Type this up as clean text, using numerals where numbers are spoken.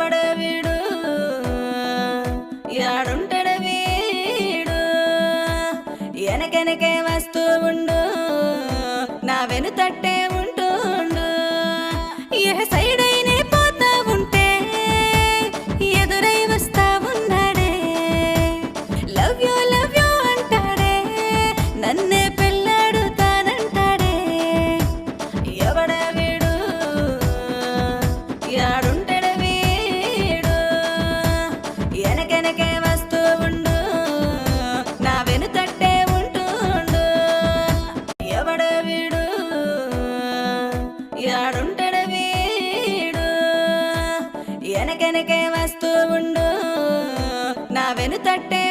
ఎవడ వీడు యాడుంటడ వీడు ఎనకెనకే వస్తూ ఉండు నా వెనుతట్టే ఉంటుండు ఏ సైడ్ అయినే పోతా ఉంటే ఎదురై వస్తా ఉన్నాడే లవ్ యూ అంటాడే నన్నే పెళ్ళాడుతానంటాడే ఎవడ వీడు యాడుంటడ వీడు ఎనకెనకే వస్తూ ఉండు నా వెనుతట్టే ఉంటుండు ఎవడ వీడు యాడుంటడ వీడు ఎనకెనకే వస్తూ ఉండు నా వెనుతట్టే